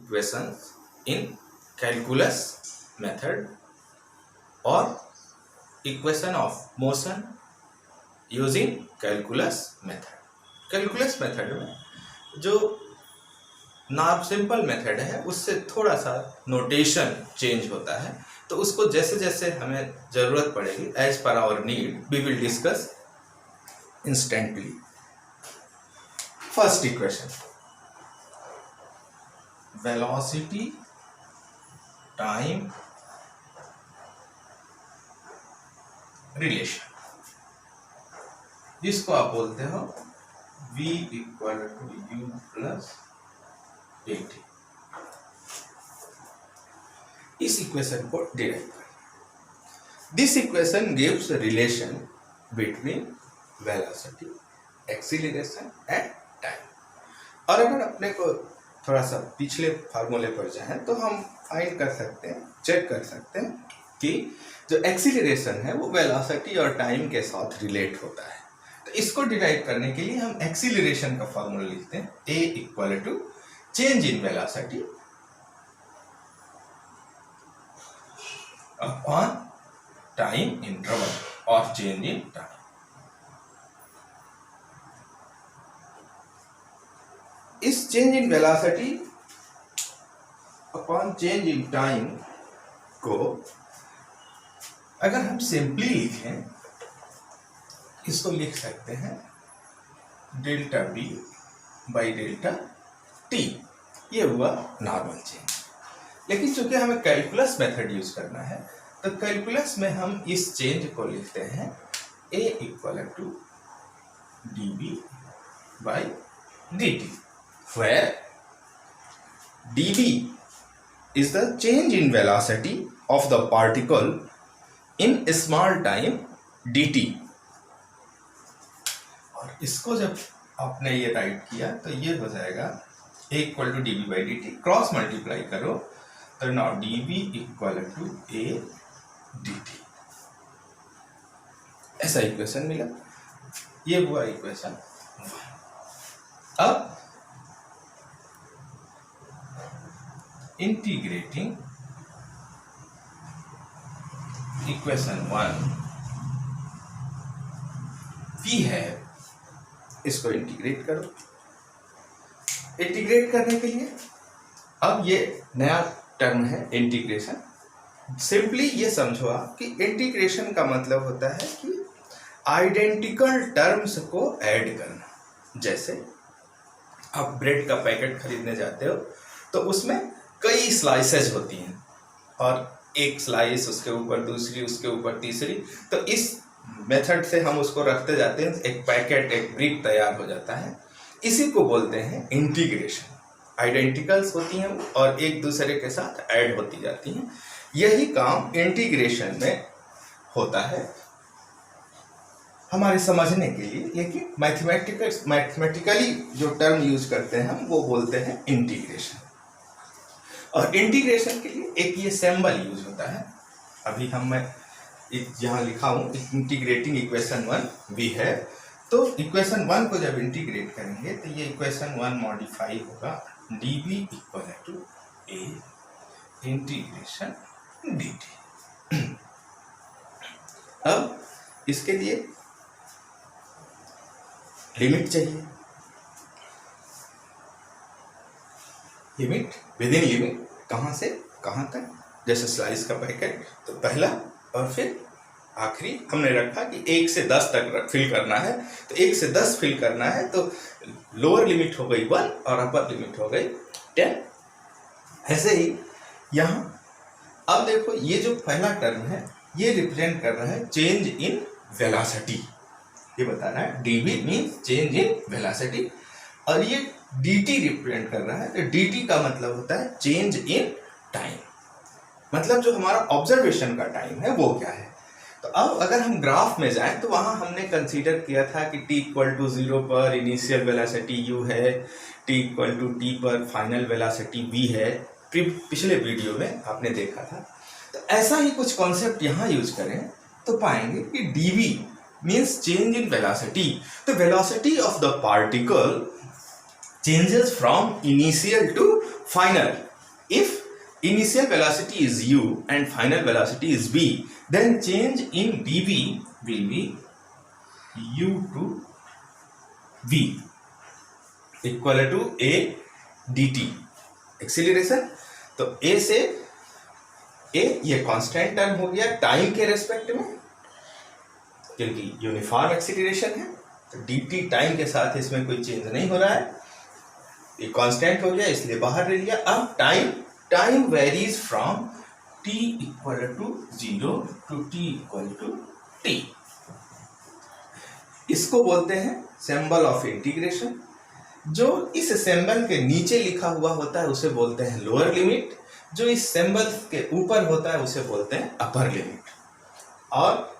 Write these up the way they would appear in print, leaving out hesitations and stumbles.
equations in calculus method or equation of motion using calculus method. calculus method में जो simple method है उससे थोड़ा सा नोटेशन चेंज होता है, तो उसको जैसे जैसे हमें ज़रूरत पड़ेगी as per our need we will discuss instantly. First equation, velocity time relation, जिसको आप बोलते हो v equal to u plus dt. इस इक्वेशन को डिराइव करें. This equation gives relation between velocity, acceleration and time. और अगर अपने को थोड़ा सा पिछले फार्मूले पर जाएं तो हम फाइंड कर सकते हैं, चेक कर सकते हैं कि जो एक्सीलरेशन है वो वेलोसिटी और टाइम के साथ रिलेट होता है. तो इसको डिराइव करने के लिए हम एक्सीलरेशन का फार्मूला लिखते हैं, a equal to change in velocity upon time interval और चेंज इन टाइम. इस change in velocity upon change in time को अगर हम सिंपली लिखें, इसको लिख सकते हैं delta b by delta t. ये हुआ नॉर्मल चेंज. लेकिन चूंकि हमें कैलकुलस मेथड यूज करना है तो कैलकुलस में हम इस चेंज को लिखते हैं a equal to d b by d t, where dB is the change in velocity of the particle in small time dt. और इसको जब आपने ये राइट किया तो ये हो जाएगा a equal to d b by d t, cross multiply करो तो now d b equal to a d t. ऐसा इक्वेशन मिला. ये हुआ इक्वेशन. अब इंटीग्रेटिंग इक्वेशन 1 वी है, इसको इंटीग्रेट करो. इंटीग्रेट करने के लिए अब ये नया टर्म है इंटीग्रेशन. सिंपली ये समझो आप कि इंटीग्रेशन का मतलब होता है कि आइडेंटिकल टर्म्स को ऐड करना. जैसे आप ब्रेड का पैकेट खरीदने जाते हो तो उसमें कई स्लाइसेज होती हैं और एक स्लाइस उसके ऊपर दूसरी, उसके ऊपर तीसरी. तो इस मेथड से हम उसको रखते जाते हैं, एक पैकेट, एक ब्रिक तैयार हो जाता है. इसी को बोलते हैं इंटीग्रेशन. आइडेंटिकल्स होती हैं और एक दूसरे के साथ ऐड होती जाती हैं. यही काम इंटीग्रेशन में होता है. हमारे समझने के लिए, लेकिन मैथमेटिकली जो टर्म यूज करते हैं हम वो बोलते हैं इंटीग्रेशन. और इंटीग्रेशन के लिए एक ये सिंबल यूज होता है. अभी मैं यहाँ लिखा हूँ इंटीग्रेटिंग इक्वेशन 1 वी है. तो इक्वेशन 1 को जब इंटीग्रेट करेंगे तो ये इक्वेशन 1 मॉडिफाई होगा d b equal to a integration d t. अब इसके लिए लिमिट चाहिए. लिमिट विद इन लिमिट, कहाँ से कहाँ तक. जैसे स्लाइस का पैकेट तो पहला और फिर आखिरी हमने रखा कि 1 से 10 तक फिल करना है. तो 1 से 10 फिल करना है तो लोअर लिमिट हो गई 1 और अपर लिमिट हो गई 10. ऐसे ही यहाँ अब देखो ये जो पहला टर्म है ये रिप्रेजेंट कर रहा है चेंज इन वेलोसिटी. ये बता रहा है dB means change in velocity और ये dt रिप्रेजेंट कर रहा है. तो dt का मतलब होता है चेंज इन टाइम. मतलब जो हमारा ऑब्जर्वेशन का टाइम है वो क्या है. तो अब अगर हम ग्राफ में जाएं तो वहां हमने कंसीडर किया था कि t इक्वल टू 0 पर इनिशियल वेलोसिटी u है, t इक्वल टू t पर फाइनल वेलोसिटी v है. पिछले वीडियो में आपने देखा था. तो ऐसा ही कुछ कॉन्सेप्ट यहाँ यूज करें तो पाएंगे कि dv means change in velocity. तो velocity of the particle changes from initial to final. If initial velocity is u and final velocity is v, then change in dv will be u to v equal to a dt acceleration. तो a से a ये constant term हो गया time के respect में, क्योंकि uniform acceleration है, तो dt टाइम के साथ इसमें कोई चेंज नहीं हो रहा है, ये कांस्टेंट हो गया इसलिए बाहर ले लिया। अब time varies from t equal to 0 to t equal to t। इसको बोलते हैं सिंबल ऑफ इंटीग्रेशन। जो इस सिंबल के नीचे लिखा हुआ होता है उसे बोलते हैं लोअर लिमिट, जो इस सिंबल के ऊपर होता है उसे बोलते हैं अपर लिमिट। और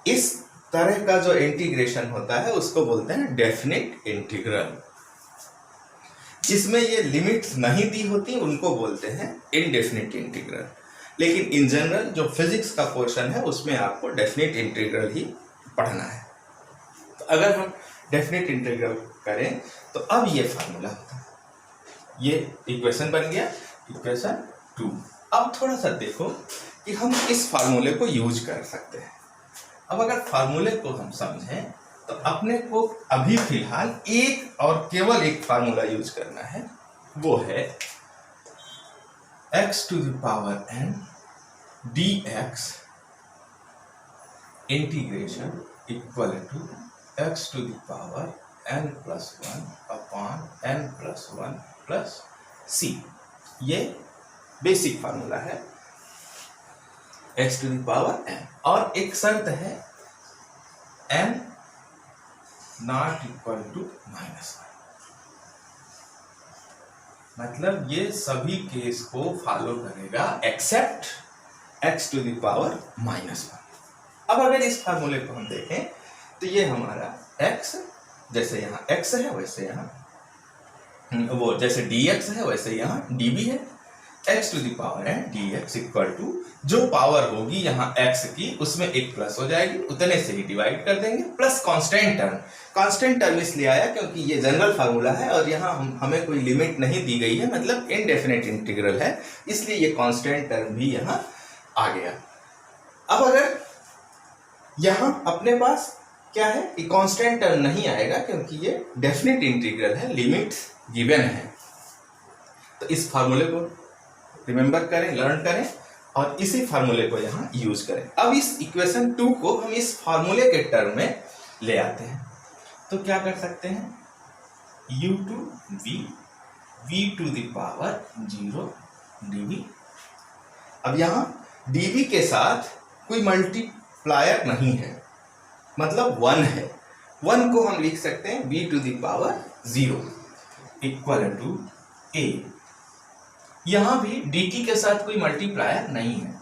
इस तरह का जो इंटीग्रेशन होता है उसको बोलते हैं डेफिनेट इंटीग्रल। जिसमें ये लिमिट्स नहीं दी होती उनको बोलते हैं इनडेफिनेट इंटीग्रल। लेकिन इन जनरल जो फिजिक्स का पोर्शन है उसमें आपको डेफिनेट इंटीग्रल ही पढ़ना है। तो अगर हम डेफिनेट इंटीग्रल करें तो अब ये फार्मूला होता है, ये इक्वेशन बन गया इक्वेशन 2। अब थोड़ा सा देखो कि हम इस फार्मूले को यूज कर सकते हैं। अब अगर फार्मूले को हम समझें तो अपने को अभी फिलहाल एक और केवल एक फार्मूला यूज करना है, वो है x to the power n dx integration equal to x to the power n plus 1 upon n plus 1 plus c। ये बेसिक फार्मूला है x to the power n, और एक शर्त है n नॉट इक्वल टू -1। मतलब ये सभी case को फॉलो करेगा except x to the power -1। अब अगर इस फार्मूले को हम देखें तो ये हमारा x, जैसे यहाँ x है वैसे यहाँ वो जैसे dx है वैसे यहाँ dv है। x टू द पावर है dx इक्वल टू जो पावर होगी यहाँ x की उसमें एक प्लस हो जाएगी, उतने से ही डिवाइड कर देंगे, plus constant term. Constant term इसलिए आया क्योंकि ये जनरल फार्मूला है और यहाँ हमें कोई लिमिट नहीं दी गई है, मतलब इनडेफिनेट इंटीग्रल है, इसलिए ये कांस्टेंट टर्म भी यहाँ आ गया। अब अगर यहाँ अपने पास क्या है कि कांस्टेंट टर्म नहीं आएगा क्योंकि ये डेफिनेट इंटीग्रल है, लिमिट्स गिवन है। तो इस फार्मूले को रिमेंबर करें, लर्न करें और इसी फार्मूले को यहाँ यूज करें। अब इस इक्वेशन 2 को हम इस फार्मूले के टर्म में ले आते हैं, तो क्या कर सकते हैं u to v to the power 0 dv। अब यहाँ dv के साथ कोई मल्टीप्लायर नहीं है, मतलब 1 है। 1 को हम लिख सकते हैं v to the power 0 equal to a। यहाँ भी dt के साथ कोई मल्टीप्लायर नहीं है,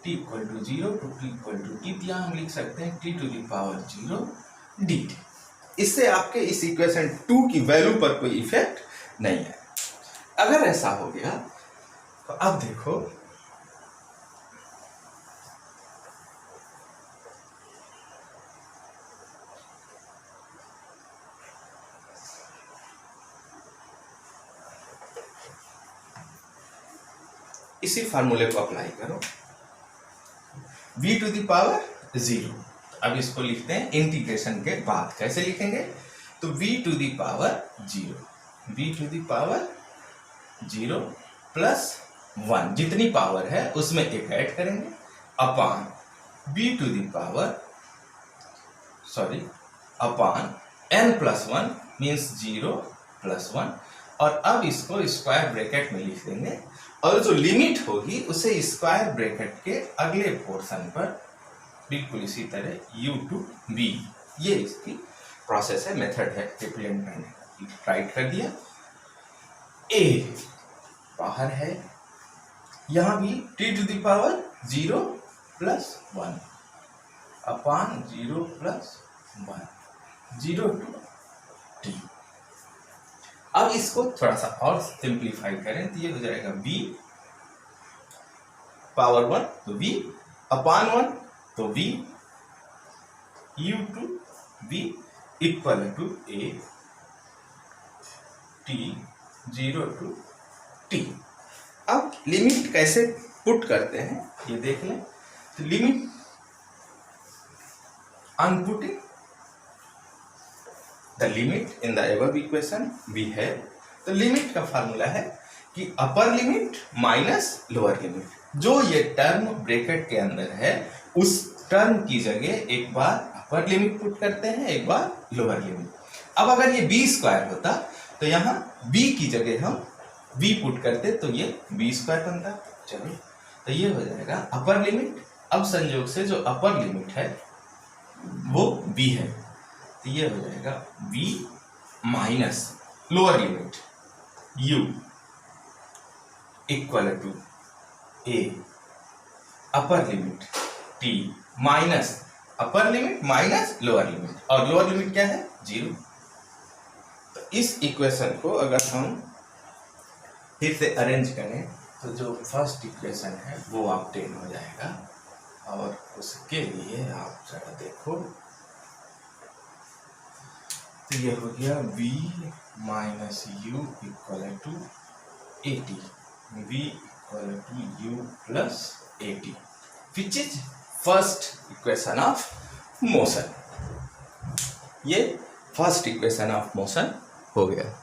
t equal to 0 to t equal to t, यहाँ हम लिख सकते हैं t to the power 0 dt। इससे आपके इस इक्वेशन 2 की वैल्यू पर कोई इफेक्ट नहीं है। अगर ऐसा हो गया तो अब देखो इसी फार्मूले को अप्लाई करो, v टू द पावर 0। अब इसको लिखते हैं इंटीग्रेशन के बाद। कैसे लिखेंगे तो v to the power 0, v to the power 0 plus 1, जितनी पावर है उसमें एक ऐड करेंगे, upon v to the power upon n plus 1 means 0 plus 1। और अब इसको स्क्वायर ब्रैकेट में लिख देंगे और जो लिमिट होगी उसे स्क्वायर ब्रैकेट के अगले पोर्शन पर बिल्कुल इसी तरह u टू v, ये इसकी प्रोसेस है, मेथड है रिप्रेजेंट करने का। राइट कर दिया, a बाहर है, यहाँ भी t to the power 0 plus 1 upon 0 plus 1 0 to t। अब इसको थोड़ा सा और सिंप्लीफाई करें तो ये हो जाएगा v पावर 1 तो v अपान 1 तो v u to v equal to a t 0 to t। अब लिमिट कैसे पुट करते हैं ये देख लें। तो limit on putting the limit in the above equation we have, तो लिमिट का फार्मूला है कि अपर लिमिट माइनस लोअर लिमिट, जो ये टर्म ब्रैकेट के अंदर है उस टर्म की जगह एक बार अपर लिमिट पुट करते हैं, एक बार लोअर लिमिट। अब अगर ये बी स्क्वायर होता तो यहाँ बी की जगह हम बी पुट करते तो ये बी स्क्वायर बनता। चलो तो ये हो जाएगा अपर लिमिट। अब संयोग से जो अपर लिमिट है वो b है, तो ये हो जाएगा b minus lower limit u equal to a upper limit t minus upper limit minus lower limit, और लोअर लिमिट क्या है 0। तो इस इक्वेशन को अगर हम फिर से अरेंज करें तो जो फर्स्ट इक्वेशन है वो ऑब्टेन हो जाएगा, और उसके लिए आप जरा देखो तो ये हो गया v minus u equal to a t, v equal to u plus a t, which is first equation of motion. ये फर्स्ट इक्वेशन ऑफ मोशन हो गया।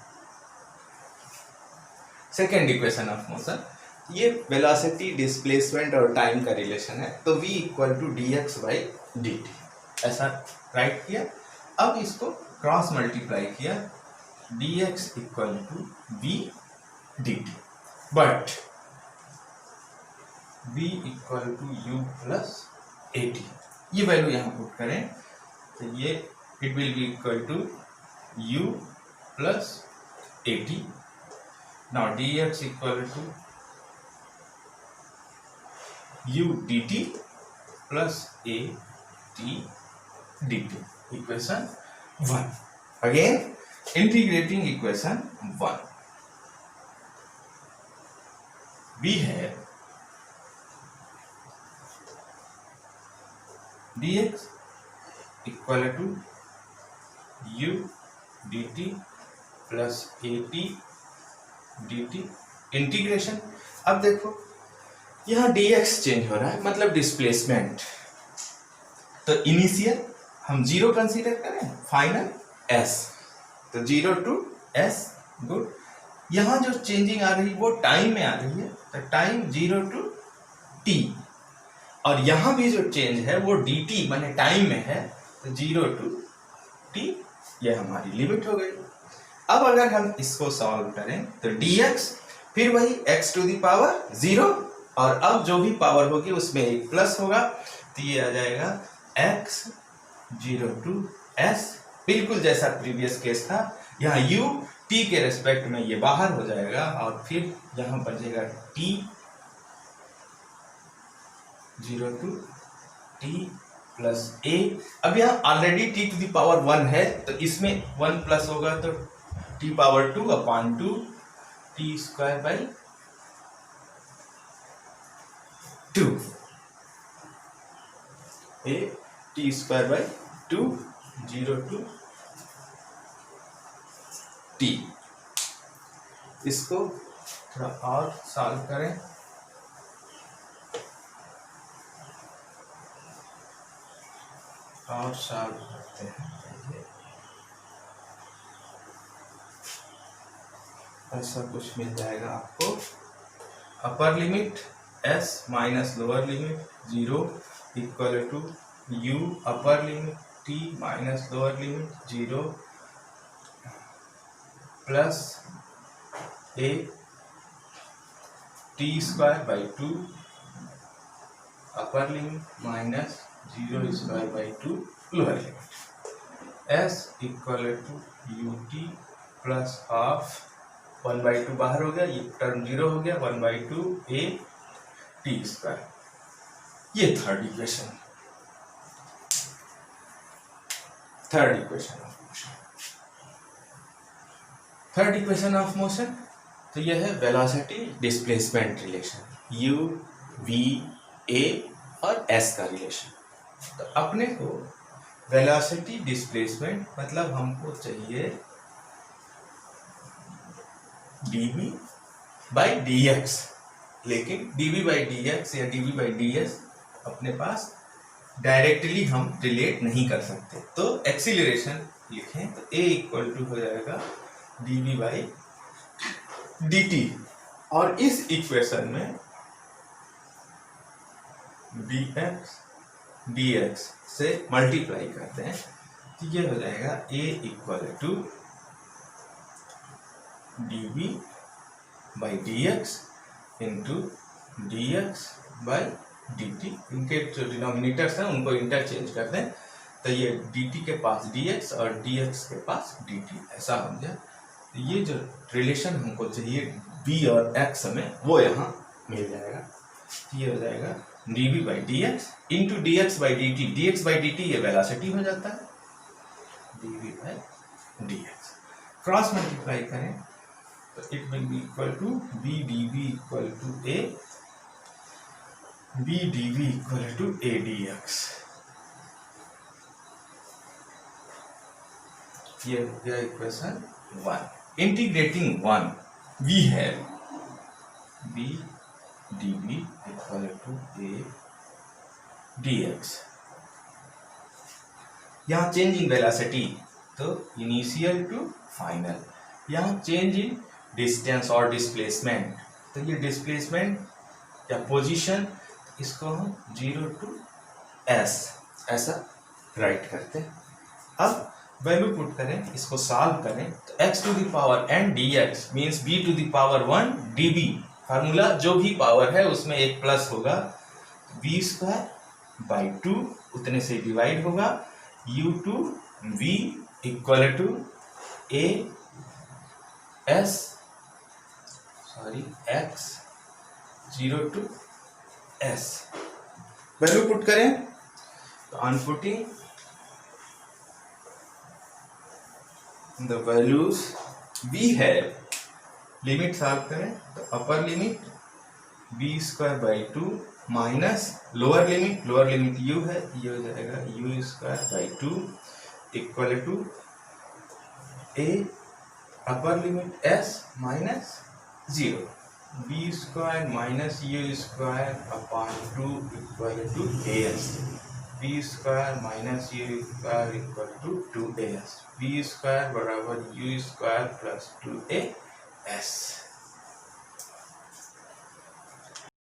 सेकेंड इक्वेशन ऑफ मोशन, ये वेलोसिटी, डिस्प्लेसमेंट और टाइम का relation है, तो v equal to d x by d t, ऐसा write किया। अब इसको क्रॉस मल्टीप्लाई किया, d x equal to v d t, but v equal to u plus a t, ये वैल्यू यहाँ पुट करें तो ये it will be equal to u plus a t. Now dx equal to u dt plus a t dt, equation 1। Again integrating equation 1, b है dx equal to u dt plus a t dt, integration. अब देखो यहाँ dx change हो रहा है, मतलब displacement, तो initial हम 0 कंसीडर करें, फाइनल s, तो 0 टू s, गुड। यहाँ जो चेंजिंग आ रही है वो टाइम में आ रही है, तो टाइम 0 टू t, और यहाँ भी जो चेंज है वो dt माने टाइम में है, तो 0 टू t, ये हमारी लिमिट हो गई। अब अगर हम इसको सॉल्व करें तो dx फिर वही x टू द पावर 0, और अब जो भी पावर होगी उसमें एक प्लस होगा, तो ये आ जाएगा x 0 टू s, बिल्कुल जैसा प्रीवियस केस था। यहाँ u t के रेस्पेक्ट में ये बाहर हो जाएगा, और फिर यहाँ बचेगा t 0 to t plus a। अब यहाँ already t to the power 1 है, तो इसमें 1 प्लस होगा तो t power 2 upon 2 t square by 2, a t square by 2 0 to t। इसको थोड़ा और सॉल्व करें, और सॉल्व करते हैं। ऐसा कुछ मिल जाएगा आपको, upper limit s minus lower limit 0 equal to u upper limit t minus lower limit 0 plus a t square by 2 upper limit minus 0 square by 2 lower limit, s equal to u t plus half 1/2 बाहर हो गया, ये term 0 हो गया, 1/2 a t square. ये third equation, third equation of motion. Third equation of motion, तो यह है velocity displacement relation, u v a और s का रिलेशन। तो अपने को वेलोसिटी डिस्प्लेसमेंट मतलब हमको चाहिए dv बाई dx, लेकिन dv बाई dx या dv बाई ds अपने पास डायरेक्टली हम रिलेट नहीं कर सकते। तो एक्सीलरेशन लिखें तो a इक्वल टू हो जाएगा dv बाई dt, और इस इक्वेशन में dx dx से मल्टीप्लाई करते हैं तो ये हो जाएगा a equal to dv by dx into dx by dt। इनके जो डिनोमिनेटर्स हैं उनको इंटरचेंज कर दें तो ये dt के पास dx और dx के पास dt ऐसा हो जाए। तो ये जो रिलेशन हमको चाहिए b और x में वो यहाँ मिल जाएगा। ये हो जाएगा dv by dx into dx by dt। dx by dt ये वेलोसिटी हो जाता है, dv by dx cross multiply करें तो it will be equal to b dv equal to a, b dv equal to a dx। ये हो गया equation 1। Integrating 1 we have b dv equal to a dx। यहाँ change in velocity तो initial to final, यहाँ change in distance और displacement तो ये displacement या पोजीशन इसको हम 0 टू s ऐसा राइट करते हैं। अब वैल्यू पुट करें, इसको सॉल्व करें तो x to the power n dx means b to the power 1 db। Formula जो भी पावर है उसमें एक प्लस होगा, b स्क्वायर बाई 2 उतने से डिवाइड होगा u to v equal to a s x 0 to s। Value put करें तो on putting the values we have, limit solve करें तो upper limit b square by 2 minus lower limit u है, ये हो जाएगा u square by 2 equal to a upper limit s minus 0, b square minus u square upon 2 equal to as, b square minus u square equal to 2as, b square बराबर u square plus 2as।